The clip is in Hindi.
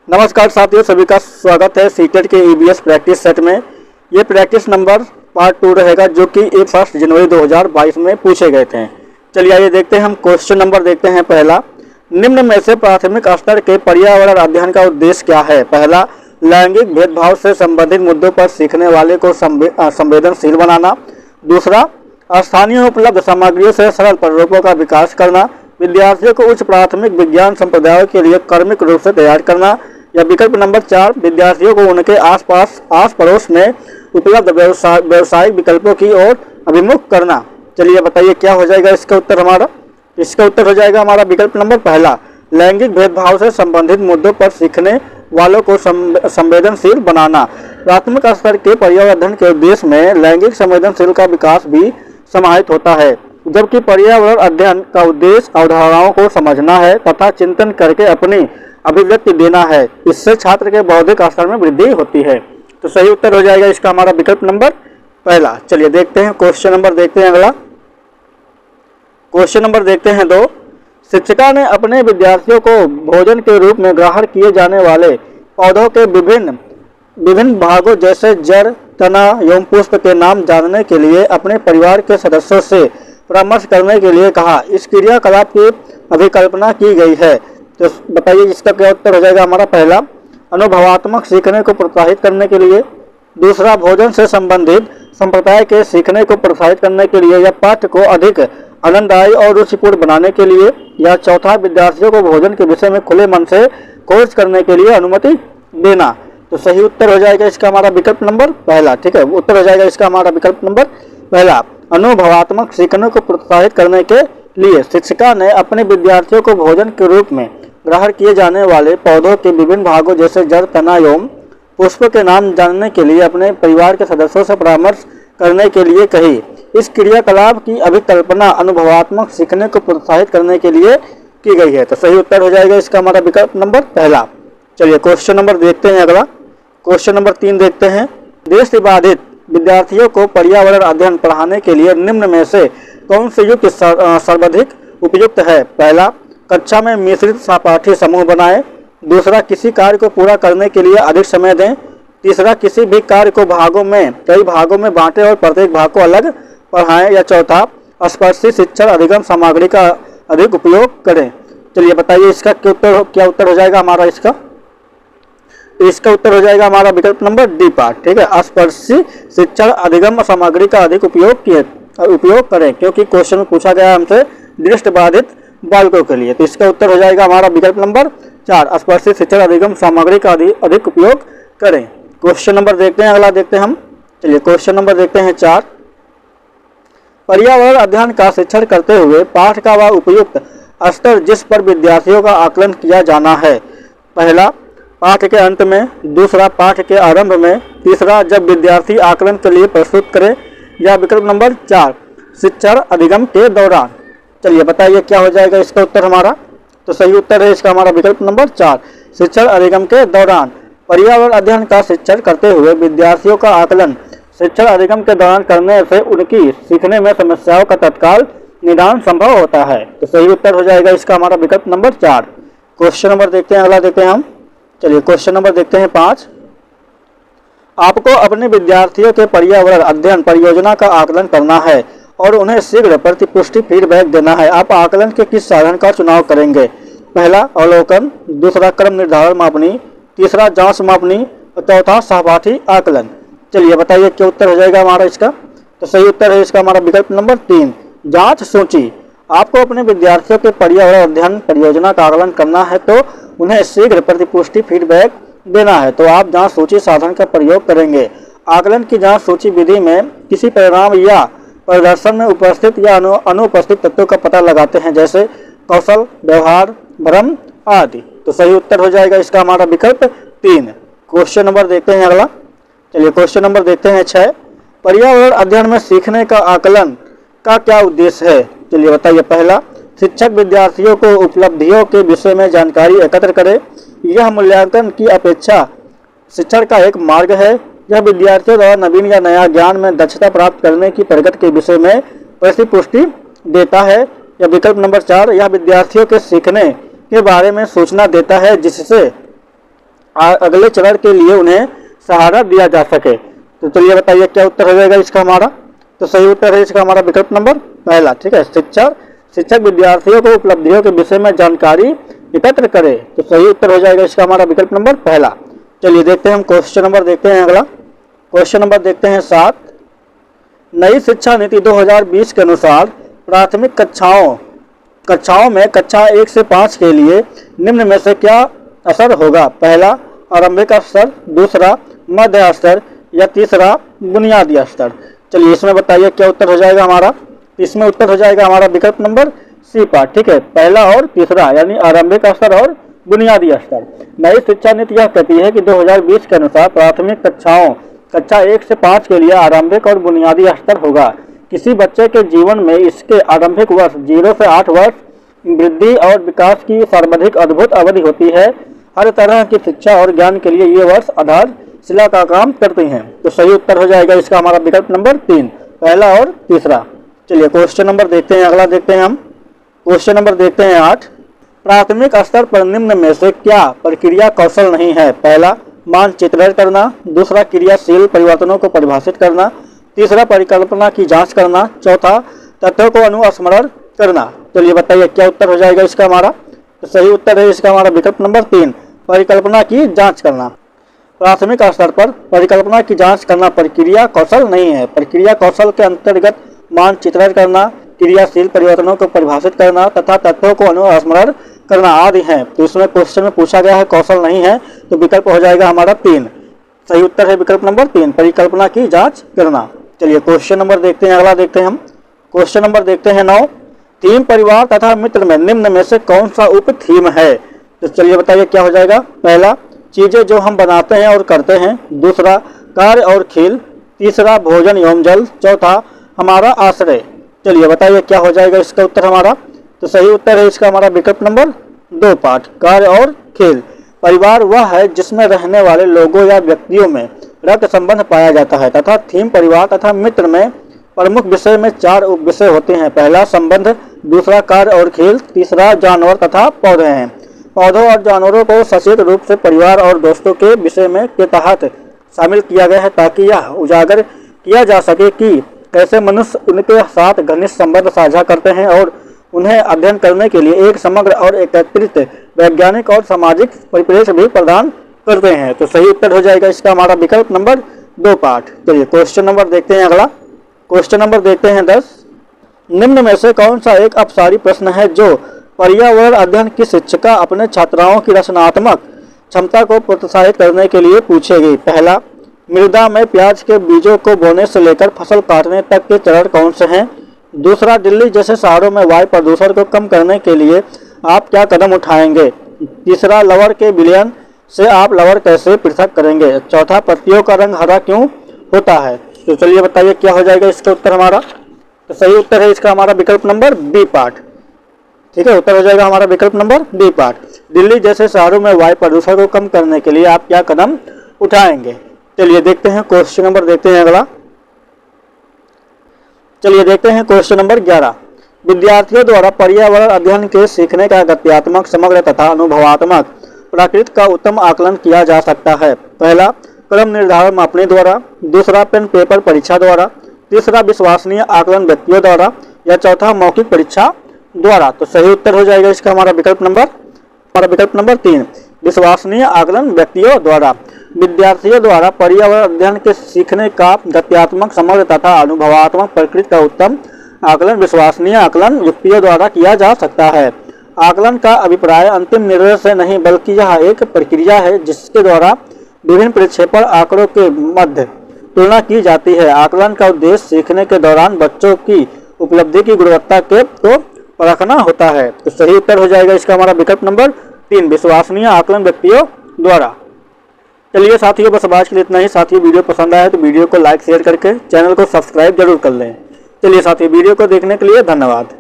नमस्कार साथियों, सभी का स्वागत है सीटेट के ईबीएस प्रैक्टिस सेट में। ये प्रैक्टिस नंबर पार्ट 2 रहेगा जो कि 1 जनवरी 2022 में पूछे गए थे। चलिए आइए देखते हैं हम क्वेश्चन नंबर देखते हैं। पहला, निम्न में से प्राथमिक स्तर के पर्यावरण अध्ययन का उद्देश्य क्या है? पहला, लैंगिक भेदभाव से संबंधित मुद्दों पर सीखने वाले को संवेदनशील बनाना। दूसरा, स्थानीय उपलब्ध सामग्रियों से सरल प्रारूपों का विकास करना। विद्यार्थियों को उच्च प्राथमिक विज्ञान संप्रदायों के लिए क्रमिक रूप से तैयार करना। या विकल्प नंबर 4, विद्यार्थियों को उनके आस पड़ोस में उपलब्ध व्यवसायिक विकल्पों की ओर अभिमुख करना। चलिए बताइए क्या हो जाएगा इसका उत्तर हमारा? इसका उत्तर हो जाएगा हमारा विकल्प नंबर पहला, लैंगिक भेदभाव से संबंधित मुद्दों पर सीखने वालों को संवेदनशील बनाना। प्राथमिक स्तर के पर्यावरण अध्ययन के उद्देश्य में लैंगिक संवेदनशील का विकास भी समाहित होता है, जबकि पर्यावरण अध्ययन का उद्देश्य अवधारणाओं को समझना है तथा चिंतन करके अपनी अभिव्यक्ति देना है। इससे छात्र के बौद्धिक स्तर में वृद्धि होती है। तो सही उत्तर हो जाएगा इसका हमारा विकल्प नंबर पहला। चलिए देखते हैं क्वेश्चन नंबर देखते हैं अगला। क्वेश्चन नंबर देखते हैं 2, शिक्षिका ने अपने विद्यार्थियों को भोजन के रूप में ग्रहण किए जाने वाले पौधों के विभिन्न भागों जैसे जड़, तना एवं पुष्प के नाम जानने के लिए अपने परिवार के सदस्यों से परामर्श करने के लिए कहा। इस क्रियाकलाप की अभिकल्पना की गई है। तो बताइए इसका क्या उत्तर हो जाएगा हमारा? पहला, अनुभवात्मक सीखने को प्रोत्साहित करने के लिए। दूसरा, भोजन से संबंधित संप्रदाय के सीखने को प्रोत्साहित करने के लिए या पाठ्य को अधिक आनंददायी और रुचिपूर्ण बनाने के लिए। या चौथा, विद्यार्थियों को भोजन के विषय में खुले मन से खोज करने के लिए अनुमति देना। तो सही उत्तर हो जाएगा इसका हमारा विकल्प नंबर पहला। ठीक है, उत्तर हो जाएगा इसका हमारा विकल्प नंबर पहला, अनुभवात्मक सीखने को प्रोत्साहित करने के लिए शिक्षिका ने अपने विद्यार्थियों को भोजन के रूप में ग्रहण किए जाने वाले पौधों के विभिन्न भागों जैसे जड़, तना एवं पुष्प के नाम जानने के लिए अपने परिवार के सदस्यों से परामर्श करने के लिए कही। इस क्रियाकलाप की अभिकल्पना अनुभवात्मक सीखने को प्रोत्साहित करने के लिए की गई है। तो सही उत्तर हो जाएगा इसका हमारा विकल्प नंबर पहला। चलिए क्वेश्चन नंबर देखते हैं अगला। क्वेश्चन नंबर 3 देखते हैं, दृष्टि बाधित विद्यार्थियों को पर्यावरण अध्ययन पढ़ाने के लिए निम्न में से कौन से युक्त सर्वाधिक उपयुक्त है? पहला, कक्षा में मिश्रित सहपाठी समूह बनाएं। दूसरा, किसी कार्य को पूरा करने के लिए अधिक समय दें। तीसरा, किसी भी कार्य को कई भागों में बांटें और प्रत्येक भाग को अलग पढ़ाएं। या चौथा, स्पर्शी शिक्षण अधिगम सामग्री का अधिक उपयोग करें। चलिए बताइए इसका क्या उत्तर हो जाएगा हमारा? इसका उत्तर हो जाएगा हमारा विकल्प नंबर डी पार्ट। ठीक है, स्पर्शी शिक्षण अधिगम सामग्री का अधिक उपयोग करें, क्योंकि क्वेश्चन में पूछा गया हमसे दृष्टि बाधित बालकों के लिए। तो इसका उत्तर हो जाएगा हमारा विकल्प नंबर 4, स्पर्शी शिक्षण अधिगम सामग्री का अधिक उपयोग करें। क्वेश्चन नंबर देखते हैं अगला, देखते हैं हम। चलिए क्वेश्चन नंबर देखते हैं 4, पर्यावरण अध्ययन का शिक्षण करते हुए पाठ का वह उपयुक्त स्तर जिस पर विद्यार्थियों का आकलन किया जाना है। पहला, पाठ के अंत में। दूसरा, पाठ के आरंभ में। तीसरा, जब विद्यार्थी आकलन के लिए प्रस्तुत करे। या विकल्प नंबर 4, शिक्षण अधिगम के दौरान। चलिए बताइए क्या हो जाएगा इसका उत्तर हमारा? तो सही उत्तर है इसका हमारा विकल्प नंबर 4, शिक्षण अधिगम के दौरान। पर्यावरण अध्ययन का शिक्षण करते हुए विद्यार्थियों का आकलन शिक्षण अधिगम के दौरान करने से उनकी सीखने में समस्याओं का तत्काल निदान संभव होता है। तो सही उत्तर हो जाएगा इसका हमारा विकल्प नंबर 4। क्वेश्चन नंबर देखते हैं अगला, देखते हैं हम। चलिए क्वेश्चन नंबर देखते हैं 5, आपको अपने विद्यार्थियों के पर्यावरण अध्ययन परियोजना का आकलन करना है और उन्हें शीघ्र प्रतिपुष्टि फीडबैक देना है। आप आकलन के किस साधन का चुनाव करेंगे? पहला, अवलोकन। दूसरा, क्रम निर्धारण मापनी। तीसरा, जांच मापनी। और चौथा, सहपाठी आकलन। चलिए बताइए क्या उत्तर हो जाएगा हमारा इसका? तो सही उत्तर है इसका हमारा विकल्प नंबर 3, जांच सूची। आपको अपने विद्यार्थियों के पर्यावरण अध्ययन परियोजना का आकलन करना है तो उन्हें शीघ्र प्रतिपुष्टि फीडबैक देना है, तो आप जांच सूची साधन का प्रयोग करेंगे। आकलन की जांच सूची विधि में किसी परिणाम या प्रदर्शन में उपस्थित या अनुपस्थित तत्वों का पता लगाते हैं, जैसे कौशल, व्यवहार, भ्रम आदि। तो सही उत्तर हो जाएगा इसका हमारा विकल्प 3। क्वेश्चन नंबर देखते हैं अगला। चलिए क्वेश्चन नंबर देखते हैं 6, पर्यावरण अध्ययन में सीखने का आकलन का क्या उद्देश्य है? चलिए बताइए। पहला, शिक्षक विद्यार्थियों को उपलब्धियों के विषय में जानकारी एकत्र करे। यह मूल्यांकन की अपेक्षा शिक्षण का एक मार्ग है। यह विद्यार्थियों द्वारा नवीन या नया ज्ञान में दक्षता प्राप्त करने की प्रगति के विषय में प्रतिपुष्टि देता है। या विकल्प नंबर 4, यह विद्यार्थियों के सीखने के बारे में सूचना देता है जिससे अगले चरण के लिए उन्हें सहारा दिया जा सके। तो चलिए बताइए क्या उत्तर हो जाएगा इसका हमारा। तो सही उत्तर है इसका हमारा विकल्प नंबर पहला। ठीक है, शिक्षक विद्यार्थियों को उपलब्धियों के विषय में जानकारी एकत्र करे। तो सही उत्तर हो जाएगा इसका हमारा विकल्प नंबर पहला। चलिए देखते हैं हम क्वेश्चन नंबर देखते हैं अगला। क्वेश्चन नंबर देखते हैं 7। नई शिक्षा नीति 2020 के अनुसार प्राथमिक कक्षाओं में कक्षा 1 से 5 के लिए निम्न में से क्या असर होगा। पहला आरंभिक स्तर, दूसरा मध्य स्तर या तीसरा बुनियादी स्तर। चलिए इसमें बताइए क्या उत्तर हो जाएगा हमारा। इसमें उत्तर हो जाएगा हमारा विकल्प नंबर सी पार्ट। ठीक है, पहला और तीसरा यानी आरंभिक स्तर और बुनियादी स्तर। नई शिक्षा नीति यह कहती है कि 2020 के अनुसार प्राथमिक कक्षा 1 से 5 के लिए आरंभिक और बुनियादी स्तर होगा। किसी बच्चे के जीवन में इसके आरंभिक वर्ष 0 से 8 वर्ष वृद्धि और विकास की सर्वाधिक अद्भुत अवधि होती है। हर तरह की शिक्षा और ज्ञान के लिए ये वर्ष आधारशिला का काम करते हैं। तो सही उत्तर हो जाएगा इसका हमारा विकल्प नंबर 3, पहला और तीसरा। चलिए क्वेश्चन नंबर देखते हैं अगला। देखते हैं हम क्वेश्चन नंबर देखते हैं 8। प्राथमिक स्तर पर निम्न में से क्या प्रक्रिया कौशल नहीं है। पहला मानचित्रण करना, दूसरा क्रियाशील परिवर्तनों को परिभाषित करना, तीसरा परिकल्पना की जांच करना, चौथा तथ्यों को अनुस्मरण करना। चलिए बताइए क्या उत्तर हो जाएगा इसका हमारा। तो सही उत्तर है इसका हमारा विकल्प नंबर 3, परिकल्पना की जांच करना। प्राथमिक स्तर पर परिकल्पना की जांच करना प्रक्रिया कौशल नहीं है। प्रक्रिया कौशल के अंतर्गत मानचित्रण करना, क्रियाशील परिवर्तनों को परिभाषित करना तथा तथ्यों को अनुस्मरण करना आदि हैं। तो इसमें क्वेश्चन में पूछा गया है कौशल नहीं है, तो विकल्प हो जाएगा हमारा 3। सही उत्तर है विकल्प नंबर 3, परिकल्पना की जांच करना। चलिए क्वेश्चन नंबर देखते हैं अगला। देखते हैं हम क्वेश्चन नंबर देखते हैं 9। थीम परिवार तथा मित्र में निम्न में से कौन सा उप थीम है। तो चलिए बताइए क्या हो जाएगा। पहला चीजें जो हम बनाते हैं और करते हैं, दूसरा कार्य और खेल, तीसरा भोजन एवं जल, चौथा हमारा आश्रय। चलिए बताइए क्या हो जाएगा इसका उत्तर हमारा। तो सही उत्तर है इसका हमारा विकल्प नंबर 2 पार्ट, कार्य और खेल। परिवार वह है जिसमें रहने वाले लोगों या व्यक्तियों में रक्त संबंध पाया जाता है तथा थीम परिवार तथा मित्र में प्रमुख विषय में 4 उप विषय होते हैं। पहला संबंध, दूसरा कार्य और खेल, तीसरा जानवर तथा पौधे हैं। पौधों और जानवरों को सचेत रूप से परिवार और दोस्तों के विषय में के तहत शामिल किया गया है ताकि यह उजागर किया जा सके कि कैसे मनुष्य उनके साथ घनिष्ठ संबंध साझा करते हैं और उन्हें अध्ययन करने के लिए एक समग्र और एकत्रित वैज्ञानिक और सामाजिक परिप्रेक्ष्य भी प्रदान करते हैं। तो सही उत्तर हो जाएगा इसका हमारा विकल्प नंबर 2 पार्ट। चलिए क्वेश्चन नंबर देखते हैं अगला। क्वेश्चन नंबर देखते हैं 10। निम्न में से कौन सा एक अपसारी प्रश्न है जो पर्यावरण अध्ययन की शिक्षिका अपने छात्राओं की रचनात्मक क्षमता को प्रोत्साहित करने के लिए पूछेगी। पहला मृदा में प्याज के बीजों को बोने से लेकर फसल काटने तक के चरण कौन से हैं। दूसरा दिल्ली जैसे शहरों में वायु प्रदूषण को कम करने के लिए आप क्या कदम उठाएंगे। तीसरा लवर के विलयन से आप लवर कैसे पृथक करेंगे। चौथा पत्तियों का रंग हरा क्यों होता है। तो चलिए बताइए क्या हो जाएगा इसका उत्तर हमारा। तो सही उत्तर है इसका हमारा विकल्प नंबर बी पार्ट। ठीक है, उत्तर हो जाएगा हमारा विकल्प नंबर बी पार्ट। दिल्ली जैसे शहरों में वायु प्रदूषण को कम करने के लिए आप क्या कदम उठाएंगे। चलिए देखते हैं क्वेश्चन नंबर देखते हैं अगला। चलिए देखते हैं क्वेश्चन नंबर 11। विद्यार्थियों द्वारा पर्यावरण अध्ययन के सीखने का गत्यात्मक, समग्र तथा अनुभवात्मक प्रकृति का उत्तम आकलन किया जा सकता है। पहला क्रम निर्धारण मापने द्वारा, दूसरा पेन पेपर परीक्षा द्वारा, तीसरा विश्वसनीय आकलन व्यक्तियों द्वारा या चौथा मौखिक परीक्षा द्वारा। तो सही उत्तर हो जाएगा इसका हमारा विकल्प नंबर 3, विश्वसनीय आकलन व्यक्तियों द्वारा। विद्यार्थियों द्वारा पर्यावरण अध्ययन के सीखने का गत्यात्मक, समग्र तथा अनुभवात्मक प्रकृति का उत्तम आकलन विश्वसनीय आकलन युक्तियों द्वारा किया जा सकता है। आकलन का अभिप्राय अंतिम निर्णय से नहीं बल्कि यह एक प्रक्रिया है जिसके द्वारा विभिन्न प्रक्षेपण आंकड़ों के मध्य तुलना की जाती है। आकलन का उद्देश्य सीखने के दौरान बच्चों की उपलब्धि की गुणवत्ता को परखना होता है। तो सही उत्तर हो जाएगा इसका हमारा विकल्प नंबर 3, विश्वसनीय आकलन व्यक्तियों द्वारा। चलिए साथियों, बस आज के लिए इतना ही। साथियों वीडियो पसंद आया तो वीडियो को लाइक शेयर करके चैनल को सब्सक्राइब जरूर कर लें। चलिए साथियों, वीडियो को देखने के लिए धन्यवाद।